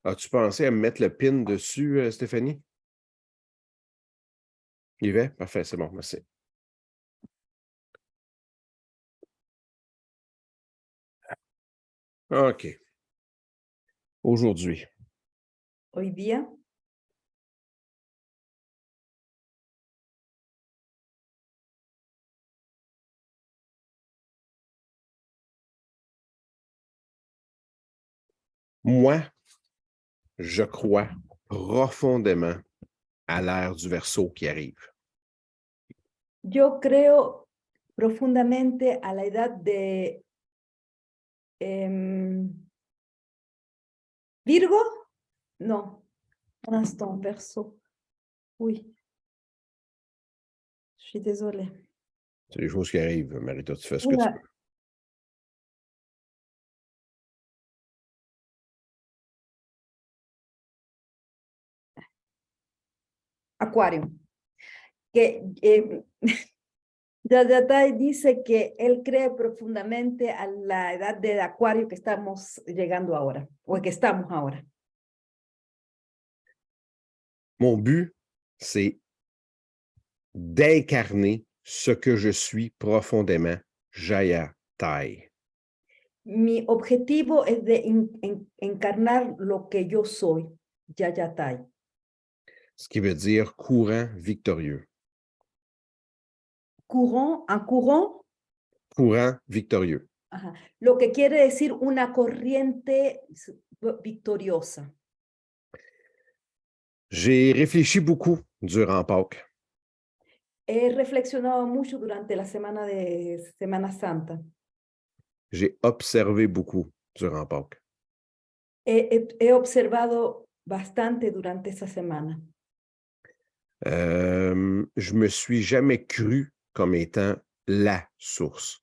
As-tu pensé à me mettre le pin dessus, Stéphanie? Il y va? Parfait, c'est bon, merci. OK. Aujourd'hui, Hoy día, moi, je crois profondément à l'ère du Verseau qui arrive. yo creo profundamente a la edad de Virgo. Non, un instant, Verseau. Oui, je suis désolée. C'est des choses qui arrivent, Marita, tu fais ce que tu Una- peux. Acuario. Que Yayatai dice que él cree profundamente a la edad de Acuario que estamos llegando ahora, o que estamos ahora. Mon but, c'est d'incarner ce que je suis profondément, Jaya Tai. Mi objetivo es de encarnar lo que yo soy, Yayatai. Ce qui veut dire courant victorieux. Courant, un courant, Courant victorieux. ajá, lo que quiere decir una corriente victoriosa. J'ai réfléchi beaucoup durant Pâques. He reflexionado mucho durante la semana de Semana Santa. J'ai observé beaucoup durant Pâques. He observado bastante durante esa semana. Je me suis jamais cru comme étant la source.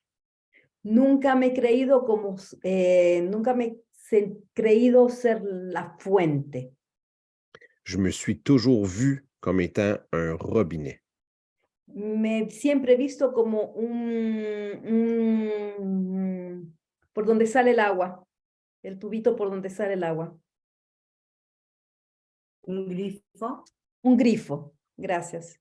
Nunca me he creído como, nunca me he creído ser la fuente. Je me suis toujours vu comme étant un robinet. Me siempre he visto como por donde sale el agua, el tubito por donde sale el agua. Un grifo. Un grifo, gracias.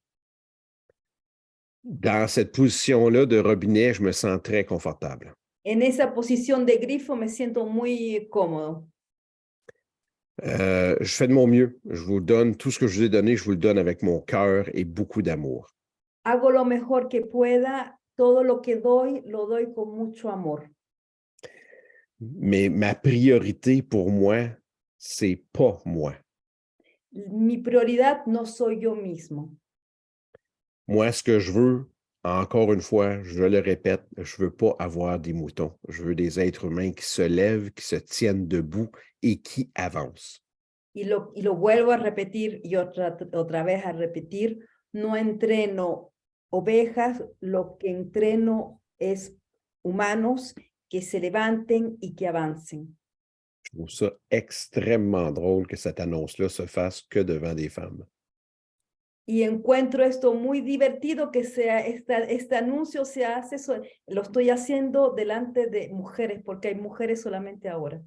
Dans cette position-là de robinet, je me sens très confortable. En esa posición de grifo me siento muy cómodo. Je fais de mon mieux. Je vous donne tout ce que je vous ai donné, je vous le donne avec mon cœur et beaucoup d'amour. Hago lo mejor que pueda, todo lo que doy, lo doy con mucho amor. Mais ma priorité pour moi, c'est pas moi. Mi prioridad no soy yo mismo. Moi, ce que je veux, encore une fois, je le répète, je veux pas avoir des moutons. Je veux des êtres humains qui se lèvent, qui se tiennent debout et qui avancent. Y lo vuelvo a repetir y otra vez a repetir, no entreno ovejas, lo que entreno es humanos que se levanten y que avancen. Je trouve ça extrêmement drôle que cette annonce-là se fasse que devant des femmes. Y encuentro esto muy divertido que sea este anuncio se hace, lo estoy haciendo delante de mujeres, porque hay mujeres solamente ahora.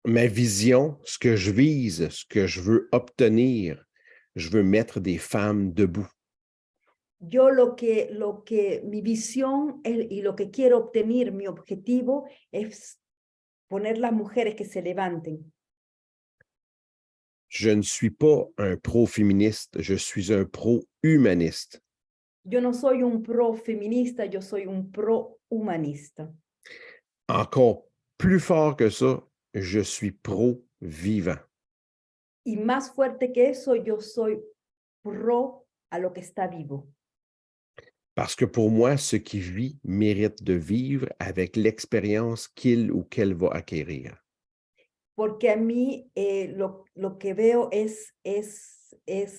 Ma vision, ce que je vise, ce que je veux obtenir, je veux mettre des femmes debout. Yo mi visión y lo que quiero obtener, mi objetivo es poner las mujeres que se levanten. Je ne suis pas un pro-féministe, je suis un pro-humaniste. Yo no soy un pro feminista, yo soy un pro humanista. Encore plus fort que ça, je suis pro-vivant. Y más fuerte que eso, yo soy pro a lo que está vivo. Parce que pour moi, ce qui vit mérite de vivre avec l'expérience qu'il ou qu'elle va acquérir. Porque a mí lo que veo es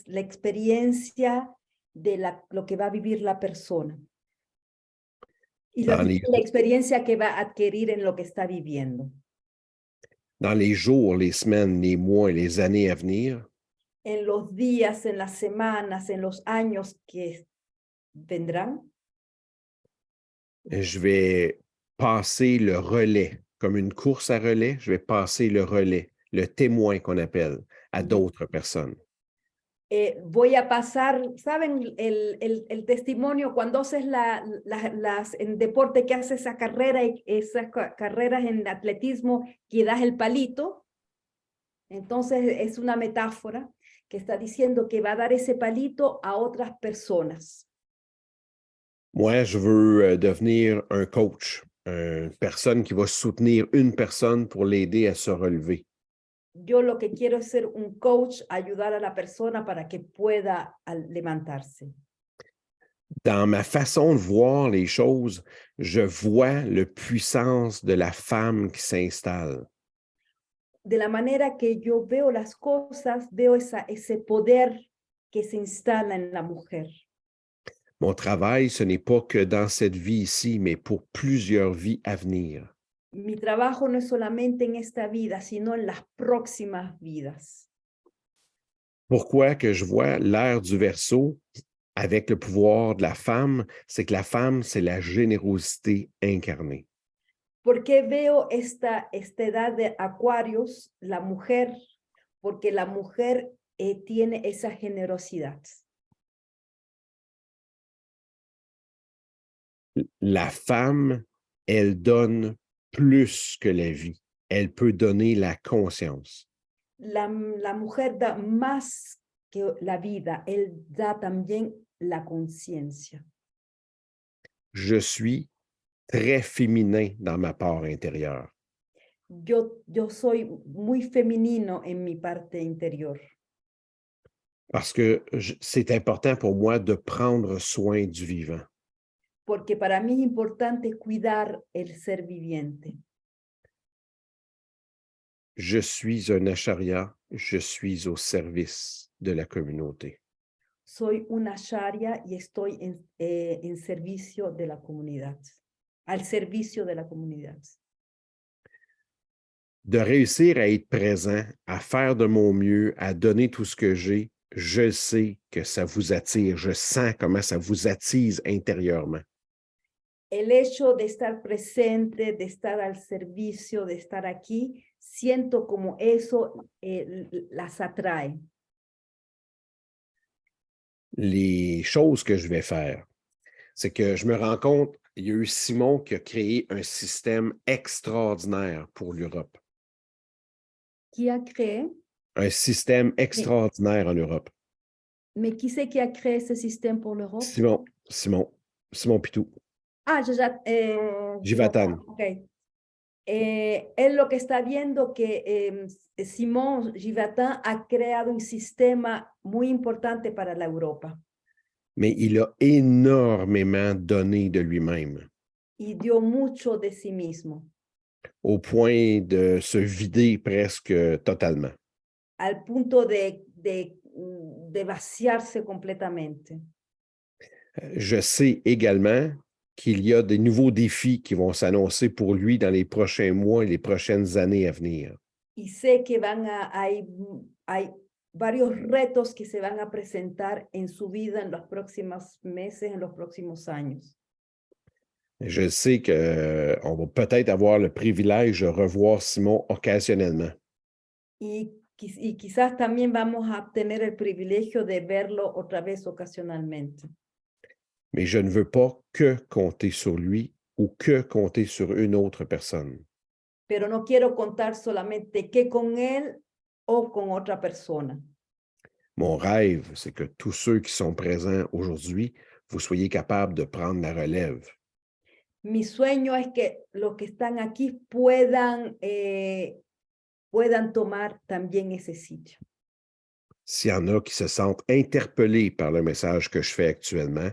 la experiencia de lo que va a vivir la persona. Y la experiencia que va a adquirir en lo que está viviendo. Dans les jours, les semaines, les mois et les années à venir, En los días, en las semanas, en los años que vendrán, je vais passer le relais, comme une course à relais, je vais passer le relais, le témoin qu'on appelle, à Ujú. d'autres personnes. Voy a pasar, ¿saben? El testimonio cuando haces en deporte que haces esa carrera, esas carreras en atletismo que das el palito. Entonces es una metáfora que está diciendo que va a dar ese palito a otras personas. Moi, je veux devenir un coach, une personne qui va soutenir une personne pour l'aider à se relever. Yo lo que quiero es ser un coach, ayudar a la persona para que pueda levantarse. Dans ma façon de voir les choses, je vois la puissance de la femme qui s'installe. De la manera que yo veo las cosas, veo ese poder que se instala en la mujer. Mon travail, ce n'est pas que dans cette vie ici, mais pour plusieurs vies à venir. Mi trabajo no es solamente en esta vida, sino en las próximas vidas. Pourquoi que je vois l'ère du Verseau avec le pouvoir de la femme, c'est que la femme, c'est la générosité incarnée. ¿Por qué veo esta edad de Acuarios, la mujer? Porque la mujer tiene esa generosidad. La femme, elle donne plus que la vie. Elle peut donner la conscience. La mujer da más que la vida, él da también la conciencia. Je suis très féminin dans ma part intérieure. Yo soy muy femenino en mi parte interior. Parce que c'est important pour moi de prendre soin du vivant. Porque para mí es importante cuidar el ser viviente. Je suis un acharya, je suis au service de la communauté. Soy una sharia y estoy en servicio de la comunidad, al servicio de la comunidad. De réussir à être présent, à faire de mon mieux, à donner tout ce que j'ai, je sais que ça vous attire. Je sens comment ça vous attise intérieurement. El hecho de estar presente, de estar al servicio, de estar aquí, siento como eso las atrae. Les choses que je vais faire, c'est que je me rends compte, il y a eu Simon qui a créé un système extraordinaire pour l'Europe. Qui a créé? Un système extraordinaire en Europe. Mais qui c'est qui a créé ce système pour l'Europe? Simon Pitou. Ah, Jivatan. ok. Él lo que está viendo que Simón Givatan ha creado un sistema muy importante para la Europa. Mais il a énormément donné de lui-même. Y dio mucho de sí mismo. Au point de se vider presque totalement. Al punto de vaciarse completamente. Je sais également qu'il y a des nouveaux défis qui vont s'annoncer pour lui dans les prochains mois et les prochaines années à venir. Y sé que hay varios retos que se van a presentar en su vida en los próximos meses, en los próximos años. Je sais qu'on va peut-être avoir le privilège de revoir Simon occasionnellement. Y quizás también vamos a tener el privilegio de verlo otra vez ocasionalmente. Mais je ne veux pas que compter sur lui ou que compter sur une autre personne. Pero no quiero contar solamente que con él o con otra persona. Mon rêve, c'est que tous ceux qui sont présents aujourd'hui, vous soyez capables de prendre la relève. Mi sueño es que los que están aquí puedan tomar también ese sitio. S'il y en a qui se sentent interpellés par le message que je fais actuellement,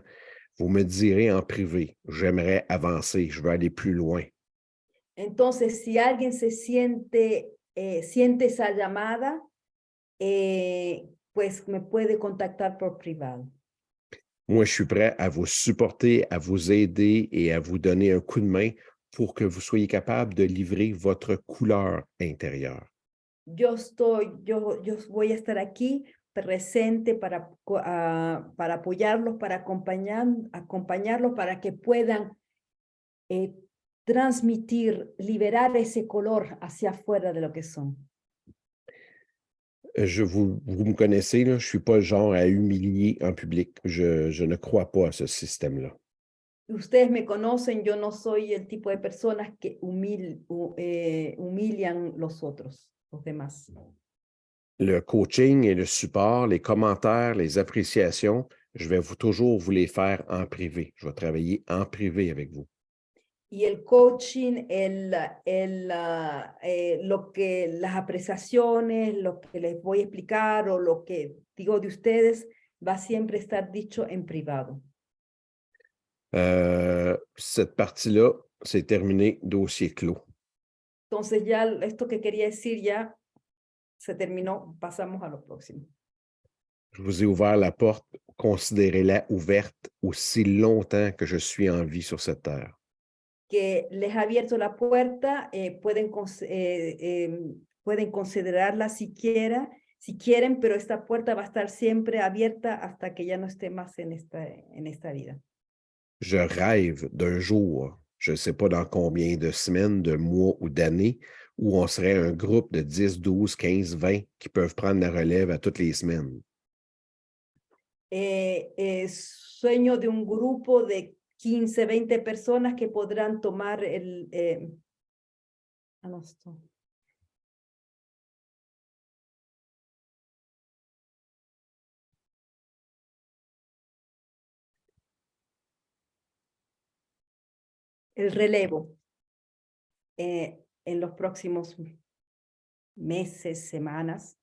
vous me direz en privé, j'aimerais avancer, je veux aller plus loin. Entonces, si alguien siente esa llamada, pues me puede contactar por privado. Moi, je suis prêt à vous supporter, à vous aider et à vous donner un coup de main pour que vous soyez capable de livrer votre couleur intérieure. Yo voy a estar aquí presente para apoyarlos, para acompañarlos, para que puedan transmitir, liberar ese color hacia afuera de lo que son. Vous me connaissez, là, je ne suis pas le genre à humilier en public. Je ne crois pas à ce système-là. Ustedes me conocen, yo no soy el tipo de personas que humillan los otros, los demás. Le coaching et le support, les commentaires, les appréciations, je vais toujours vous les faire en privé. Je vais travailler en privé avec vous. Y el coaching, las apreciaciones, lo que les voy a explicar o lo que digo de ustedes, va a siempre estar dicho en privado. Cette partie-là, c'est terminé, dossier clos. Entonces ya esto que quería decir ya se terminó, pasamos a lo próximo. Je vous ai ouvert la porte, considérez-la ouverte aussi longtemps que je suis en vie sur cette terre. Que les ha abierto la puerta, pueden considerarla si quieren, pero esta puerta va a estar siempre abierta hasta que ya no esté más en esta vida. Je rêve d'un jour, je ne sais pas dans combien de semaines, de mois ou d'années, où on serait un groupe de 10, 12, 15, 20 qui peuvent prendre la relève à toutes les semaines. Sueño de un grupo de 15, 20 personas que podrán tomar el relevo en los próximos meses, semanas,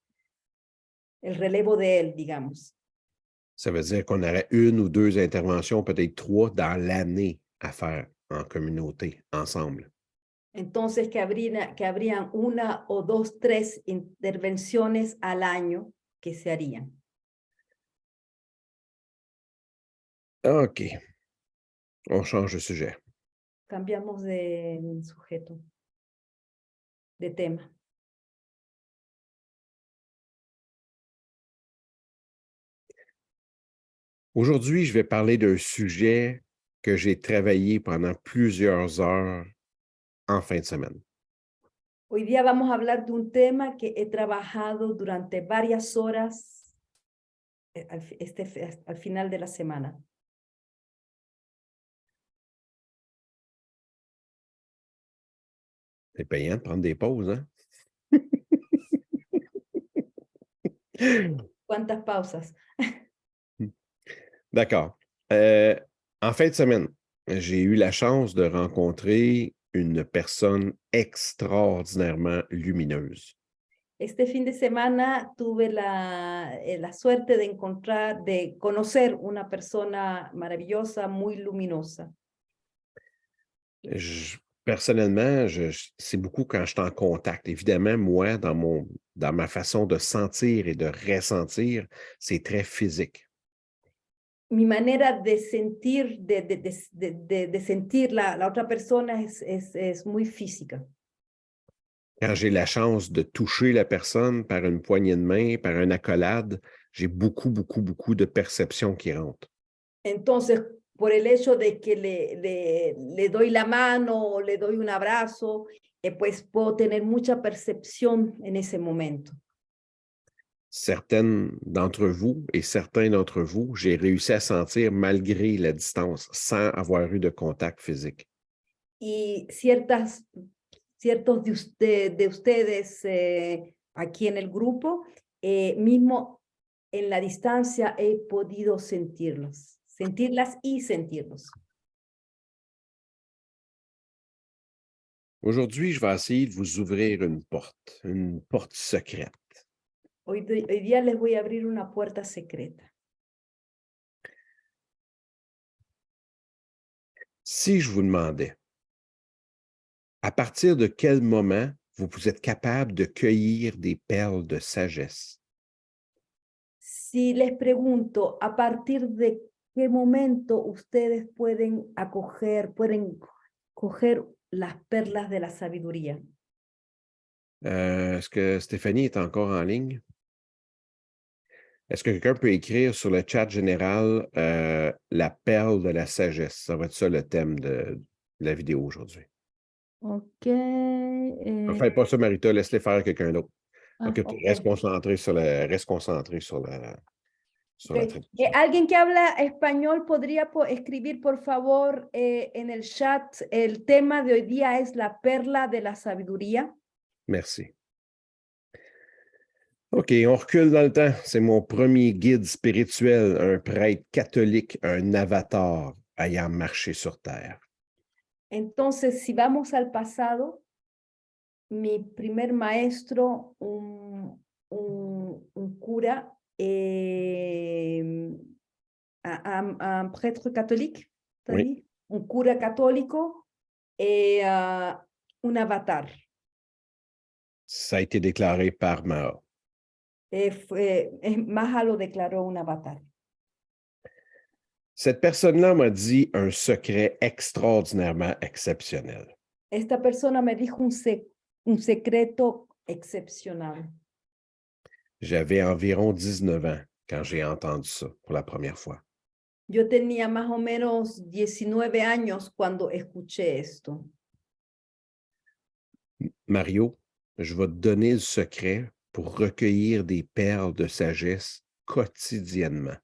el relevo de él, digamos. Ça veut dire qu'on aurait 1 ou 2 interventions, peut-être 3 dans l'année à faire en communauté, ensemble. Entonces, que habrían 1 o 2, 3 intervenciones al año que se harían. OK. On change de sujet. Cambiamos de sujeto, de tema. Aujourd'hui, je vais parler d'un sujet que j'ai travaillé pendant plusieurs heures en fin de semaine. Hoy día vamos a hablar de un tema que he trabajado durante varias horas al final de la semana. C'est payant de prendre des pauses, hein? ¿Cuántas pausas? D'accord. En fin de semaine, j'ai eu la chance de rencontrer une personne extraordinairement lumineuse. Este fin de semana tuve la suerte de conocer una persona maravillosa, muy luminosa. Personnellement, c'est beaucoup quand je suis en contact. Évidemment, moi, dans ma façon de sentir et de ressentir, c'est très physique. Mi manera de sentir, de sentir la otra persona es muy física. Quand j'ai la chance de toucher la personne par une poignée de main, par une accolade, j'ai beaucoup, beaucoup, beaucoup de perceptions qui rentrent. Entonces, por el hecho de que le doy la mano o le doy un abrazo, pues puedo tener mucha percepción en ese momento. Certaines d'entre vous et certains d'entre vous, j'ai réussi à sentir malgré la distance, sans avoir eu de contact physique. Y ciertos de ustedes aquí en el grupo, mismo en la distancia he podido sentirlas y sentirlos. Aujourd'hui, je vais essayer de vous ouvrir une porte secrète. Hoy día les voy a abrir una puerta secreta. Si je vous demandais, à partir de quel moment vous êtes capable de cueillir des perles de sagesse? Si les pregunto, ¿a partir de qué momento ustedes pueden coger las perlas de la sabiduría? Est-ce que Stéphanie est encore en ligne? Est-ce que quelqu'un peut écrire sur le chat général la perle de la sagesse? Ça va être ça le thème de la vidéo aujourd'hui. Ok. Ne fais pas ça, Marita, laisse-les faire à quelqu'un d'autre. OK, Ok. reste concentré sur reste concentré sur Ok. la traduction. ¿Alguien que habla español podría escribir, por favor, en el chat? El tema de hoy día es la perla de la sabiduría. Merci. OK, on recule dans le temps. C'est mon premier guide spirituel, un prêtre catholique, un avatar ayant marché sur Terre. Entonces, si vamos al pasado, mi primer maestro, un cura, un prêtre catholique, ¿está Oui, bien? Un cura católico, un avatar. ça a été déclaré par Mao. Maha lo declaró un avatar. Cette personne-là m'a dit un secret extraordinairement exceptionnel. Esta persona me dijo un secreto excepcional. J'avais environ 19 ans quand j'ai entendu ça pour la première fois. Yo tenía más o menos 19 años cuando escuché esto. Mario, je vais te donner le secret pour recueillir des perles de sagesse quotidiennement.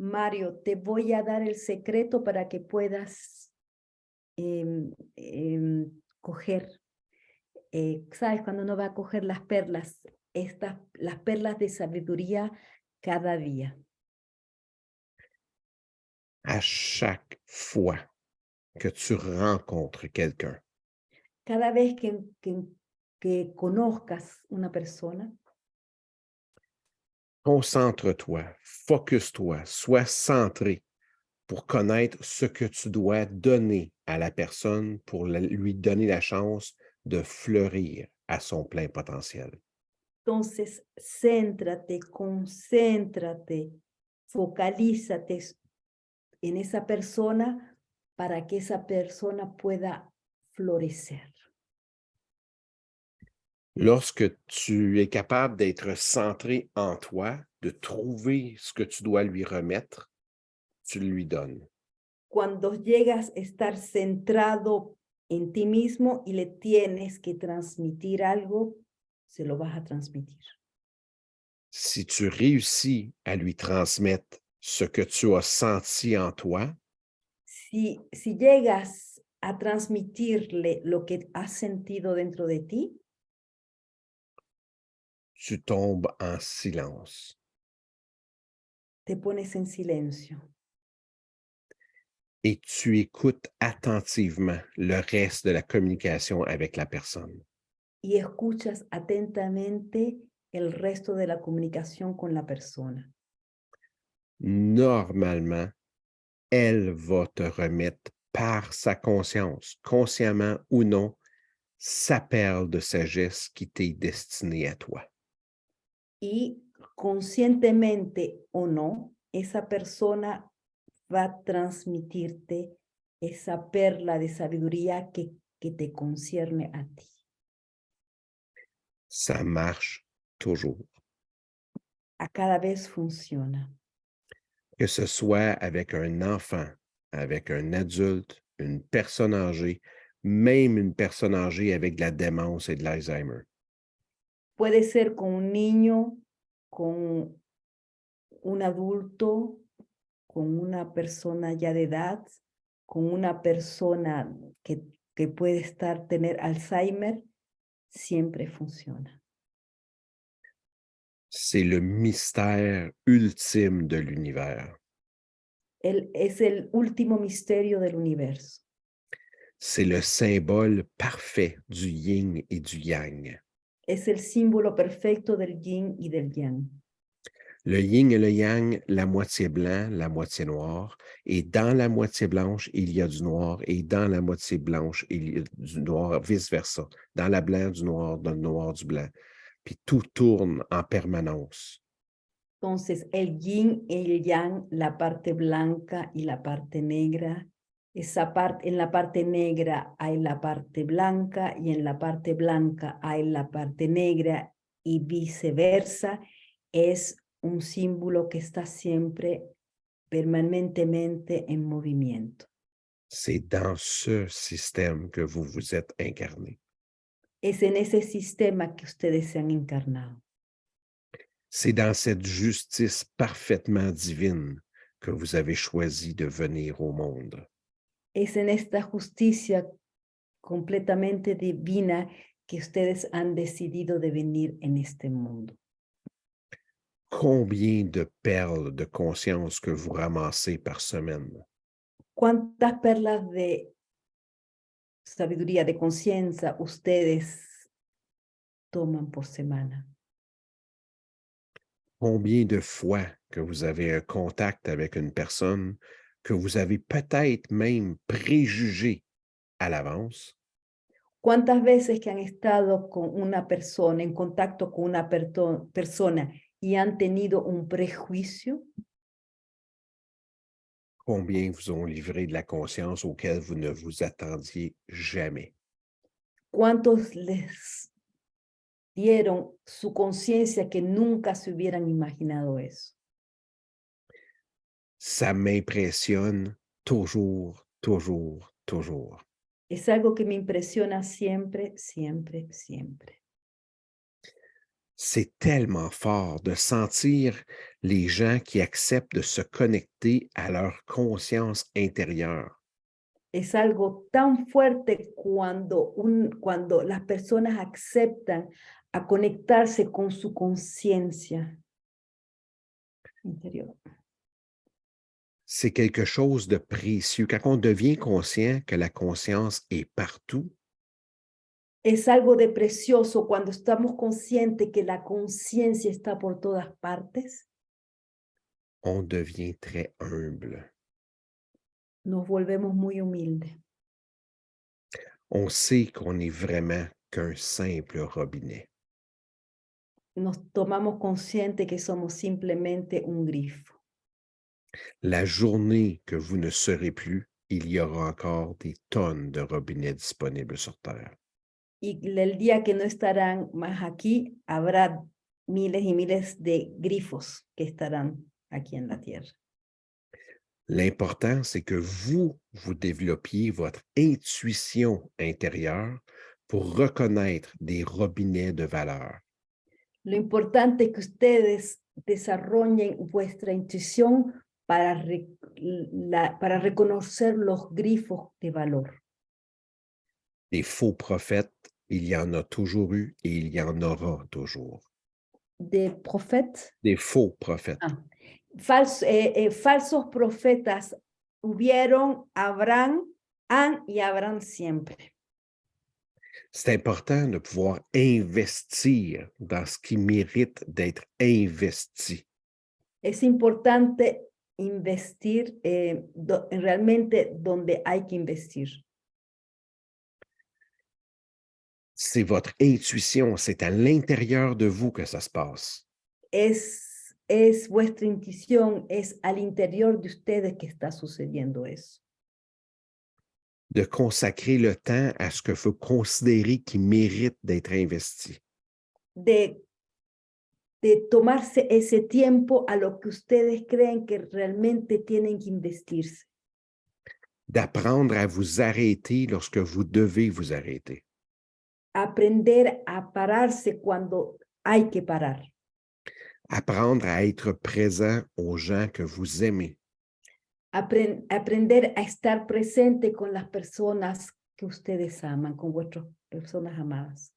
Mario, te voy a dar el secreto para que puedas coger, ¿sabes? Cuando uno va a coger las perlas, las perlas de sabiduría cada día. À chaque fois que tu rencontres quelqu'un, Cada vez que conozcas una persona, concentre-toi, focus-toi, sois centré pour connaître ce que tu dois donner à la personne pour lui donner la chance de fleurir à son plein potentiel. entonces céntrate, concéntrate, focalízate en esa persona para que esa persona pueda florecer. Lorsque tu es capable d'être centré en toi, de trouver ce que tu dois lui remettre, tu le lui donnes. Cuando llegas a estar centrado en ti mismo y le tienes que transmitir algo, se lo vas a transmitir. Si tu réussis à lui transmettre ce que tu as senti en toi, Si llegas a transmitirle lo que has sentido dentro de ti, tu tombes en silence. te pones en silencio Et tu écoutes attentivement le reste de la communication avec la personne. y escuchas atentamente el resto de la comunicación con la persona. Normalement, elle va te remettre par sa conscience, consciemment ou non, sa perle de sagesse qui t'est destinée à toi. Y conscientemente o no, esa persona va a transmitirte esa perla de sabiduría que te concierne a ti. Ça marche toujours. A cada vez funciona. Que ce soit avec un enfant, avec un adulte, une personne âgée, même une personne âgée avec de la démence et de l'Alzheimer. Puede ser con un niño, con un adulto, con una persona ya de edad, con una persona que puede tener Alzheimer, siempre funciona. C'est le mystère ultime de l'univers. Es el último misterio del universo. C'est le symbole parfait du yin et du yang. Es el símbolo perfecto del yin y del yang. Le yin et le yang, la moitié blanc, la moitié noire, et dans la moitié blanche, il y a du noir, et dans la moitié blanche, il y a du noir, vice-versa. Dans la blanc, du noir, dans le noir, du blanc. Puis tout tourne en permanence. Entonces, el yin y el yang, la parte blanca y la parte negra, en la parte negra hay la parte blanca y en la parte blanca hay la parte negra y viceversa. Es un símbolo que está siempre permanentemente en movimiento. C'est dans ce système que vous vous êtes incarné. Es en ese sistema que ustedes se han encarnado. C'est dans cette justice parfaitement divine que vous avez choisi de venir au monde. Es en esta justicia completamente divina que ustedes han decidido de venir en este mundo. Combien de perles de conscience que vous ramassez par semaine? ¿Cuántas perlas de sabiduría, de conciencia ustedes toman por semana? Combien de fois que vous avez un contact avec une personne que vous avez peut-être même préjugé à l'avance? ¿Cuántas veces que han estado con una persona, en contacto con una persona y han tenido un prejuicio? Combien vous ont livré de la conscience auquel vous ne vous attendiez jamais? ¿Cuántos les dieron su conciencia que nunca se hubieran imaginado eso? Ça m'impressionne toujours, toujours, toujours. Es algo que me impresiona siempre, siempre, siempre. C'est tellement fort de sentir les gens qui acceptent de se connecter à leur conscience intérieure. Es algo tan fuerte cuando las personas aceptan a conectarse con su conciencia interior. C'est quelque chose de précieux. Quand on devient conscient que la conscience est partout, Es algo de precioso cuando estamos conscientes que la conciencia está por todas partes. on devient très humble. Nos volvemos muy humildes. On sait qu'on n'est vraiment qu'un simple robinet. Nos tomamos consciente que somos simplemente un grifo. La journée que vous ne serez plus, il y aura encore des tonnes de robinets disponibles sur Terre. Y el día que no estarán más aquí, habrá miles y miles de grifos que estarán aquí en la tierra. L'important, c'est que vous développiez votre intuition intérieure pour reconnaître des robinets de valeur. Lo importante es que ustedes desarrollen vuestra intuición para reconocer los grifos de valor. Des faux prophètes, il y en a toujours eu et il y en aura toujours. De profetas, Des faux prophètes. falsos profetas hubieron, habrán, han y habrán siempre. C'est important de pouvoir investir dans ce qui mérite d'être investi. Es importante investir realmente donde hay que investir. C'est votre intuition, c'est à l'intérieur de vous que ça se passe. Es vuestra intuición, es al interior de ustedes que está sucediendo eso. De consacrer le temps à ce que vous considérez qui mérite d'être investi. De tomarse ese tiempo a lo que ustedes creen que realmente tienen que investirse. D'apprendre à vous arrêter lorsque vous devez vous arrêter. Aprender a pararse cuando hay que parar. Apprendre à être présent aux gens que vous aimez. Aprender a estar presente con las personas que ustedes aman, con vuestras personas amadas.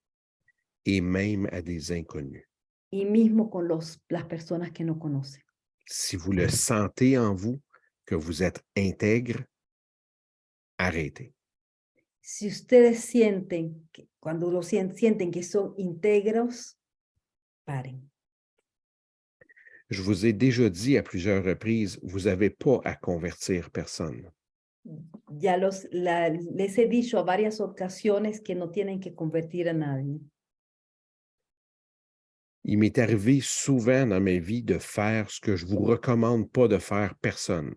Et même à des inconnus. Y mismo con las personas que no conocen. Si vous le sentez en vous, que vous êtes intègre, arrêtez. Si ustedes sienten, cuando lo sienten que son íntegros, paren. Je vous ai déjà dit à plusieurs reprises, vous n'avez pas à convertir personne. Ya les he dicho a varias ocasiones que no tienen que convertir a nadie. Il m'est arrivé souvent dans ma vie de faire ce que je ne vous recommande pas de faire personne.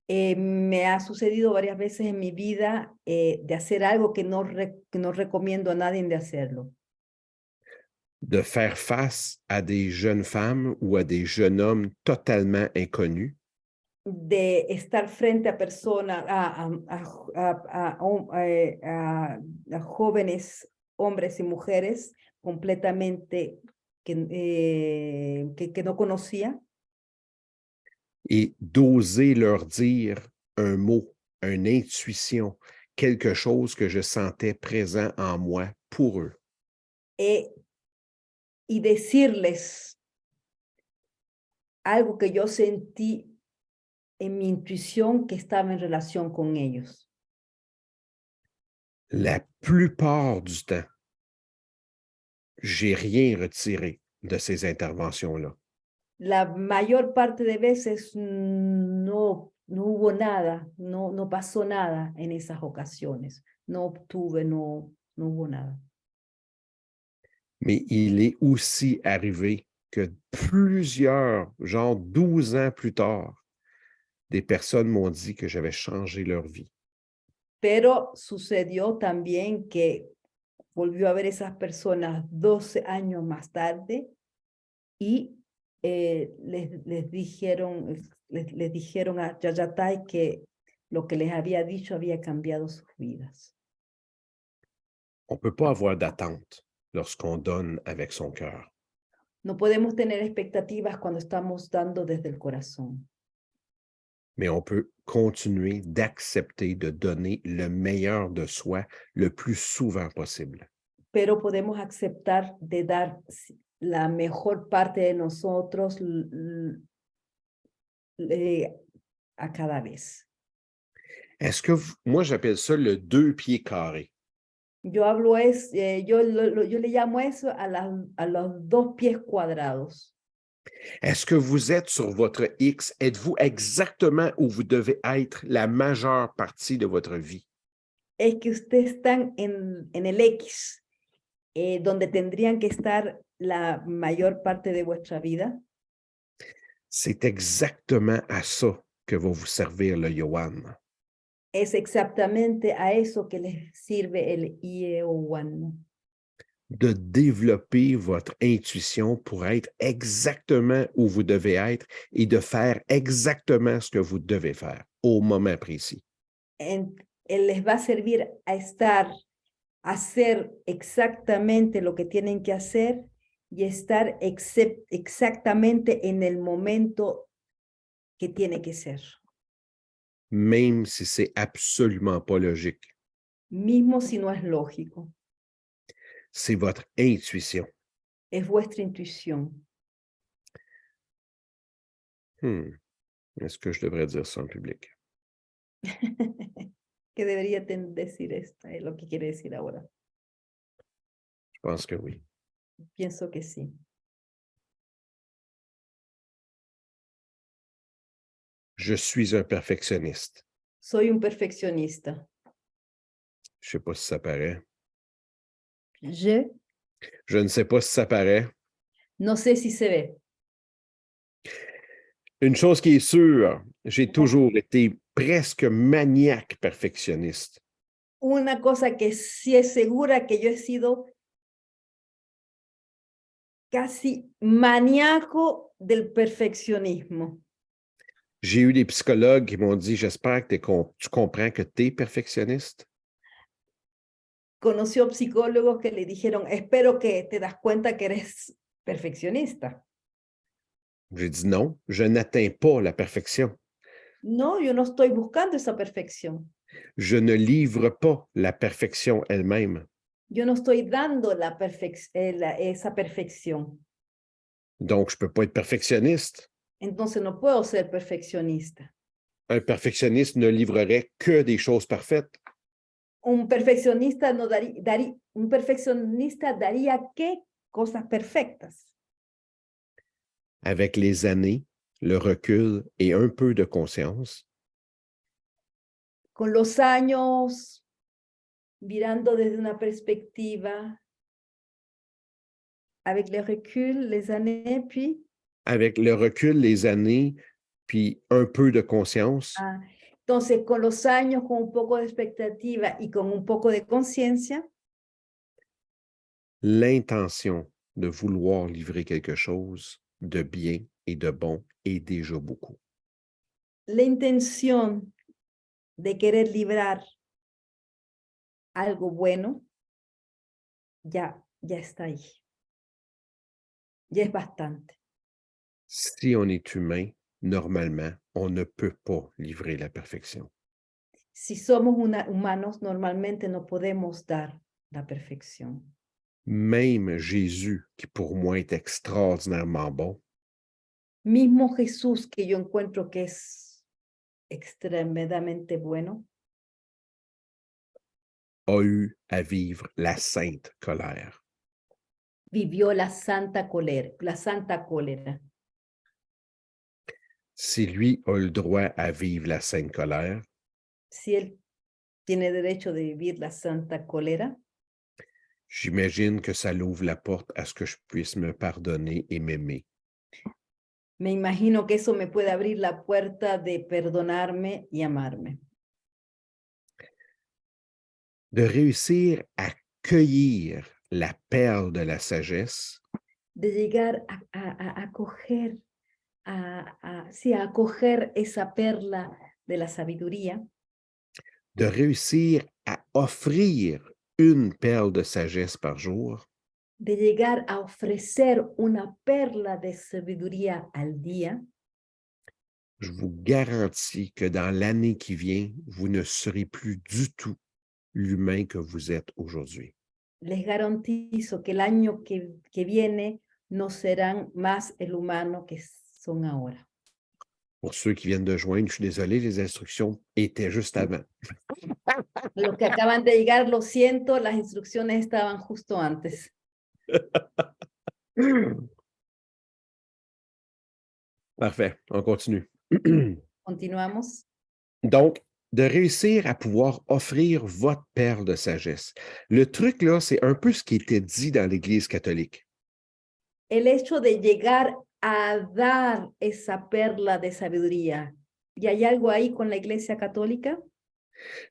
Me ha sucedido varias veces en mi vida de hacer algo que no recomiendo a nadie de hacerlo. De faire face à des jeunes femmes ou à des jeunes hommes totalement inconnus. de estar frente a personas, a jóvenes hombres y mujeres completamente que no conocía. Et d'oser leur dire un mot, une intuition, quelque chose que je sentais présent en moi pour eux. Y decirles algo que yo sentí en mi intuición que estaba en relación con ellos. La plupart du temps, j'ai rien retiré de ces interventions-là. La mayor parte de veces no hubo nada, no pasó nada en esas ocasiones. No obtuve, no hubo nada. Mais il est aussi arrivé que plusieurs, genre 12 ans plus tard, des personnes m'ont dit que j'avais changé leur vie. Pero sucedió también que volvió a ver esas personas 12 años más tarde y les dijeron a Yayatay que lo que les había dicho había cambiado sus vidas. On ne peut pas avoir d'attente lorsqu'on donne avec son cœur. No podemos tener expectativas cuando estamos dando desde el corazón. Mais on peut continuer d'accepter de donner le meilleur de soi le plus souvent possible. Pero podemos aceptar de dar la mejor parte de nosotros a cada vez. Est-ce que moi, j'appelle ça le 2 pieds carrés. Yo yo le llamo eso a los 2 pies cuadrados. Est-ce que vous êtes sur votre X? Êtes-vous exactement où vous devez être la majeure partie de votre vie? Es que ustedes están en el X, donde tendrían que estar la mayor parte de vuestra vida. C'est exactement à ça que va vous servir le Yohan. Es exactamente a eso que les sirve el IEO1. De développer votre intuition pour être exactement où vous devez être et de faire exactement ce que vous devez faire au moment précis. Les va a servir a hacer exactamente lo que tienen que hacer y estar exactamente en el momento que tiene que ser. Même si c'est absolument pas logique. Mismo si no es lógico. C'est votre intuition. Es vuestra intuición. Est-ce que je devrais dire ça en public? ¿Qué debería decir esto? Es lo que quiere decir ahora. Je pense que oui. Pienso que sí. Je suis un perfectionniste. Soy un perfeccionista. Je ne sais pas si ça paraît. Je Je ne sais pas si ça paraît. no sé si se ve. Une chose qui est sûre, j'ai toujours été presque maniaque perfectionniste. Una cosa que sí es segura que yo he sido casi maníaco del perfeccionismo. J'ai eu des psychologues qui m'ont dit, j'espère que tu comprends que tu es perfectionniste. Conoció psicólogos que le dijeron, espero que te das cuenta que eres perfeccionista. J'ai dit non, je n'atteins pas la perfection. No, yo no estoy buscando esa perfección. Je ne livre pas la perfection elle-même. Yo no estoy dando esa perfección. Donc, je ne peux pas être perfectionniste. Entonces no puedo ser perfeccionista. Un perfectionniste ne livrerait que des choses parfaites. Un perfeccionista daría qué cosas perfectas. Avec les années, le recul et un peu de conscience, Con los años, mirando desde una perspectiva, avec le recul, les années, puis avec le recul, les années, puis un peu de conscience, entonces, con los años, con un poco de expectativa y con un poco de conciencia, l'intention de vouloir livrer quelque chose de bien et de bon est déjà beaucoup. la intención de querer librar algo bueno, ya está ahí. Ya es bastante. Si on est humain, normalement, on ne peut pas livrer la perfection. Si somos humanos, normalmente no podemos dar la perfección. Même Jésus, qui pour moi est extraordinairement bon, Mismo Jesús, que yo encuentro que es extremadamente bueno, a eu à vivre la sainte colère. vivió la santa cólera. Si lui a le droit à vivre la sainte colère, Si él tiene derecho de vivir la santa cólera, j'imagine que ça l'ouvre la porte à ce que je puisse me pardonner et m'aimer. me imagino que eso me puede abrir la puerta de perdonarme y amarme. De réussir à cueillir la perle de la sagesse, De llegar a coger, sí, a coger esa perla de la sabiduría, de réussir à offrir une perle de sagesse par jour, de llegar a ofrecer una perla de sabiduría al día, je vous garantis que dans l'année qui vient, vous ne serez plus du tout l'humain que vous êtes aujourd'hui. les garantizo que el año que viene no serán más el humano que son ahora. Pour ceux qui viennent de joindre, je suis désolé, les instructions étaient juste avant. Los que acaban de llegar, lo siento, las instrucciones estaban justo antes. Parfait, on continue. Continuamos. Donc, de réussir à pouvoir offrir votre perle de sagesse. Le truc, là, c'est un peu ce qui était dit dans l'Église catholique. El hecho de llegar a dar esa perla de sabiduría. ¿Y hay algo ahí con la Iglesia Católica?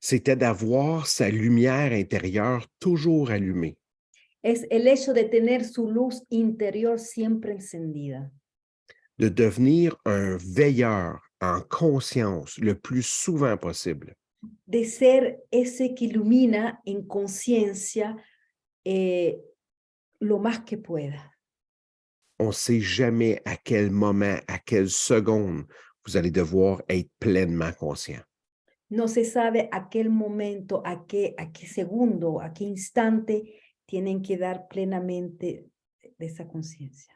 C'était d'avoir sa lumière intérieure toujours allumée. Es el hecho de tener su luz interior siempre encendida. De devenir un veilleur en conscience le plus souvent possible. De ser ese que ilumina en conciencia lo más que pueda. On ne sait jamais à quel moment, à quelle seconde, vous allez devoir être pleinement conscient. No se sabe a qué momento, a qué segundo, a qué instante tienen que dar plenamente de esa conciencia.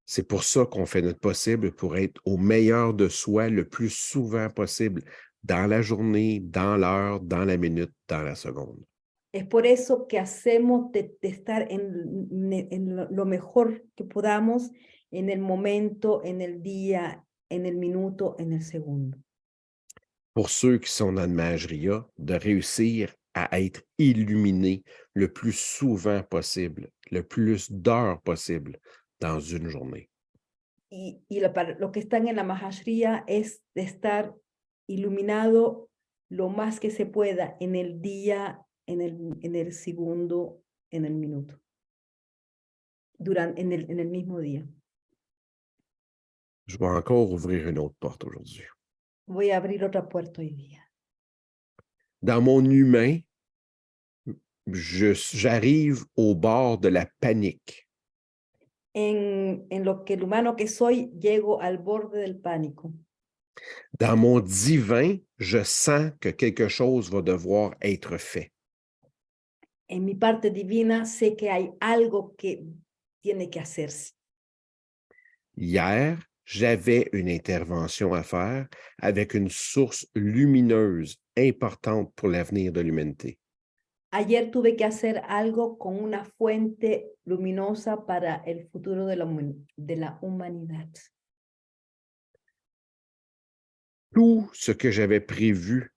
C'est pour ça qu'on fait notre possible pour être au meilleur de soi le plus souvent possible, dans la journée, dans l'heure, dans la minute, dans la seconde. Es por eso que hacemos de estar en lo mejor que podamos, en el momento, en el día, en el minuto, en el segundo. Pour ceux qui sont dans le Mahajaria, de réussir à être illuminés le plus souvent possible, le plus d'heures possible dans une journée. Para los que están en la Mahashriya es de estar iluminado lo más que se pueda en el día, en el segundo, en el minuto, en el mismo día. Je vais encore ouvrir une autre porte aujourd'hui. Voy a abrir otra puerta hoy día. Dans mon humain, j'arrive au bord de la panique. En lo que el humano que soy, llego al borde del pánico. Dans mon divin, je sens que quelque chose va devoir être fait. En mi parte divina, sé que hay algo que tiene que hacerse. Hier, j'avais une intervention à faire avec une source lumineuse importante pour l'avenir de l'humanité. Ayer tuve que hacer algo con una fuente luminosa para el futuro de la humanidad. Tout ce que j'avais prévu,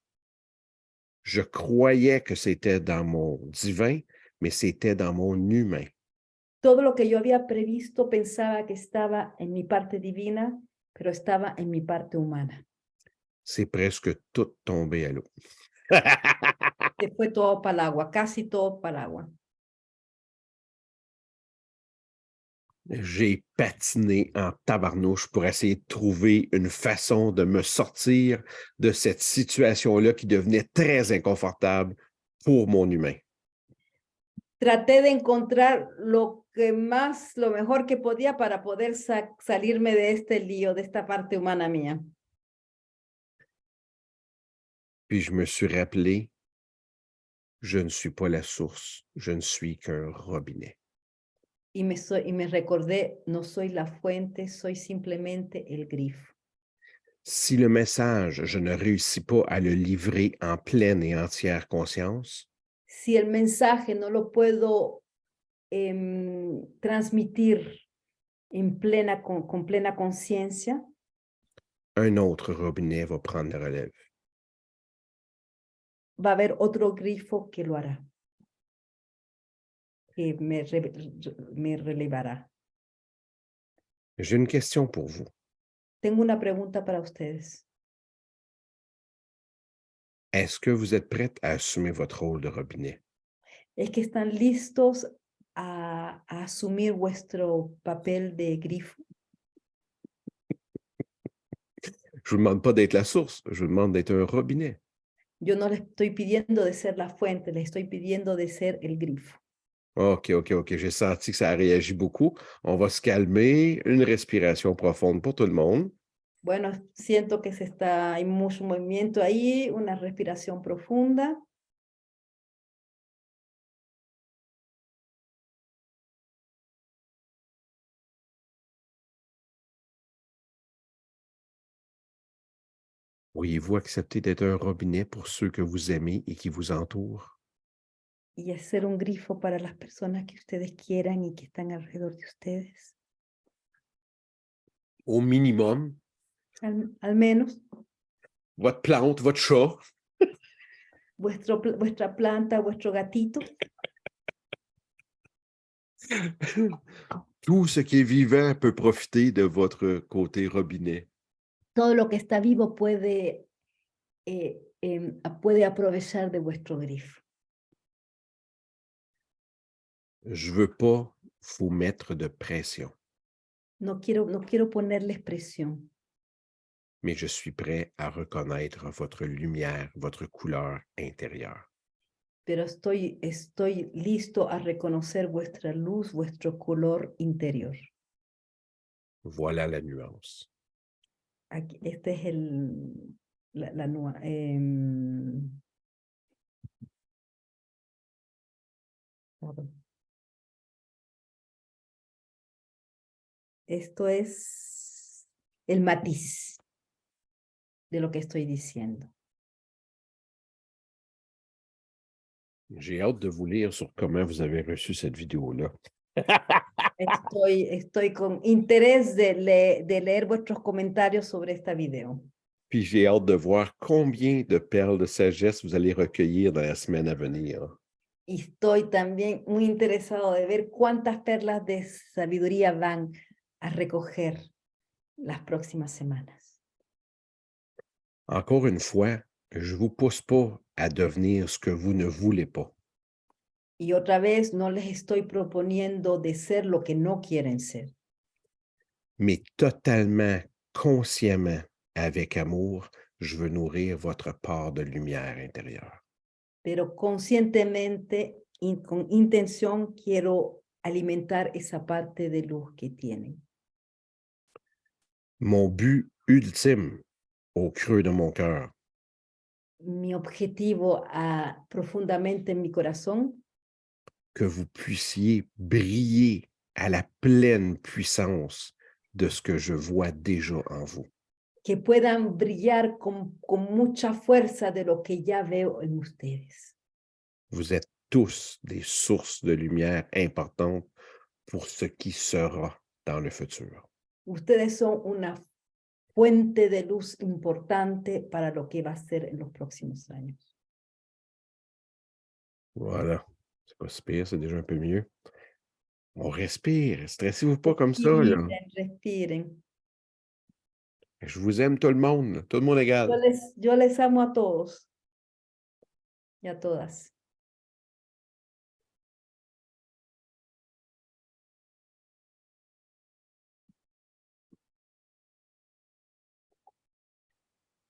je croyais que c'était dans mon divin, mais c'était dans mon humain. Todo lo que yo había previsto pensaba que estaba en mi parte divina, pero estaba en mi parte humana. C'est presque tout tombé à l'eau. Se fue todo para el agua, casi todo para el agua. J'ai patiné en tabarnouche pour essayer de trouver une façon de me sortir de cette situation-là qui devenait très inconfortable pour mon humain. Traté de encontrar lo mejor que podía para poder salirme de este lío, de esta parte humana mía. Puis je me suis rappelé, je ne suis pas la source, je ne suis qu'un robinet. Y me recordé, no soy la fuente, soy simplemente el grifo. Si le message, je ne réussis pas à le livrer en pleine et entière conscience, Si el mensaje no lo puedo transmitir con plena conciencia, un autre robinet va prendre la relève. va a haber otro grifo que lo hará, que me relevará. J'ai une question pour vous. Tengo una pregunta para ustedes. Est-ce que vous êtes prête à assumer votre rôle de robinet? ¿Es que están listos a asumir vuestro papel de grifo? Je vous demande pas d'être la source, je vous demande d'être un robinet. Yo no les estoy pidiendo de ser la fuente, les estoy pidiendo de ser el grifo. OK. J'ai senti que ça a réagi beaucoup. On va se calmer. Une respiration profonde pour tout le monde. Bueno, siento que hay mucho movimiento ahí, una respiración profunda. Pourriez-vous accepter d'être un robinet pour ceux que vous aimez et qui vous entourent? Y hacer un grifo para las personas que ustedes quieran y que están alrededor de ustedes. Au minimum, Al menos votre plante, votre chat, vuestra planta, vuestro gatito, tout ce qui est vivant peut profiter de votre côté robinet. todo lo que está vivo puede aprovechar de vuestro grifo. Je veux pas vous mettre de pression, No quiero ponerles presión, mais je suis prêt à reconnaître votre lumière, votre couleur intérieure. pero estoy listo a reconocer vuestra luz, vuestro color interior. Voilà la nuance. Aquí, este es la perdón. Esto es el matiz de lo que estoy diciendo. J'ai hâte de vous lire sur comment vous avez reçu cette vidéo-là. Estoy con interés de leer vuestros comentarios sobre esta video. Puis j'ai hâte de voir combien de perles de sagesse vous allez recueillir dans la semaine à venir. Y estoy también muy interesado de ver cuántas perlas de sabiduría van a recoger las próximas semanas. Encore une fois, je ne vous pousse pas à devenir ce que vous ne voulez pas. Y otra vez, no les estoy proponiendo de ser lo que no quieren ser, Mais totalement, consciemment, avec amour, je veux nourrir votre part de lumière intérieure. pero conscientemente, con intención, quiero alimentar esa parte de luz que tienen. Mon but ultime, au creux de mon cœur, Mi objetivo profundamente en mi corazón, que vous puissiez briller à la pleine puissance de ce que je vois déjà en vous. que puedan brillar con mucha fuerza de lo que ya veo en ustedes. Vous êtes tous des sources de lumière importantes pour ce qui sera dans le futur. Ustedes son una fuente de luz importante para lo que va a ser en los próximos años. Voilà. C'est pas si pire, c'est déjà un peu mieux. On respire. Stressez-vous pas comme ça, là. Respiren, respiren. Je vous aime tout le monde, là. Tout le monde égal. Yo les amo a todos y a todas.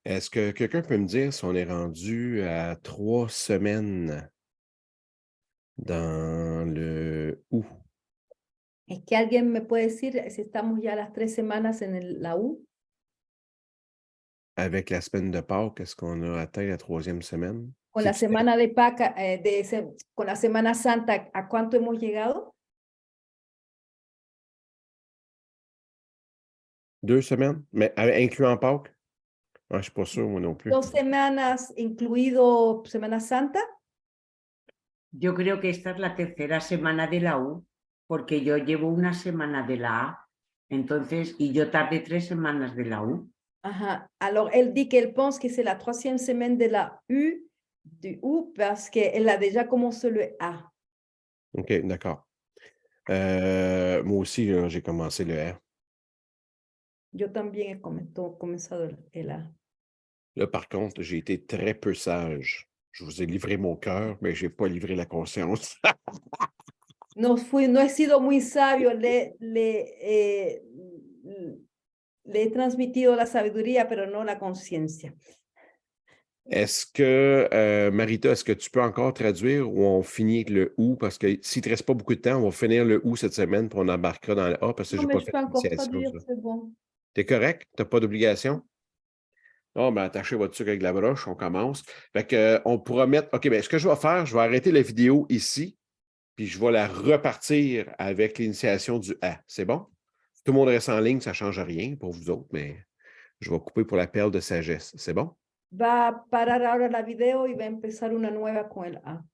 Est-ce que quelqu'un peut me dire si on est rendu à 3 semaines dans le août? Es que alguien me puede decir si estamos ya a las 3 semanas en la U. Avec la semaine de Pâques, est-ce qu'on a atteint la 3e semaine? Con la C'est-tu semana de Paca, con la Semana Santa, ¿a cuánto hemos llegado? 2 semaines? Mais incluant Pâques? Ah, je ne suis pas sûr, moi non plus. 2 semanas, incluido Semana Santa. Yo creo que esta es la tercera semana de la U, porque yo llevo una semana de la A, entonces, y yo tardé 3 semanas de la U. Alors, elle dit qu'elle pense que c'est la 3e semaine de la U, du U, parce qu'elle a déjà commencé le A. OK, d'accord. Moi aussi, j'ai commencé le R. Yo también he comenzado el A. Là, par contre, j'ai été très peu sage. Je vous ai livré mon cœur, mais je n'ai pas livré la conscience. No he sido muy sabio, le he transmitido la sabiduría, pero no la conciencia. Est-ce que, Marita, est-ce que tu peux encore traduire ou on finit avec le ou? Parce que s'il ne te reste pas beaucoup de temps, on va finir le ou cette semaine, puis on embarquera dans le A parce que je Non, n'ai mais pas je fait peux encore l'initiation. traduire, c'est bon. Tu es correct? Tu n'as pas d'obligation? Non, ben attachez votre sucre avec la broche, on commence. Fait que, on pourra mettre. OK, bien, ce que je vais faire, je vais arrêter la vidéo ici, puis je vais la repartir avec l'initiation du A. C'est bon? Si tout le monde reste en ligne, ça ne change rien pour vous autres, mais je vais couper pour la perle de sagesse. C'est bon? Va a parar ahora la video y va a empezar una nueva con el A.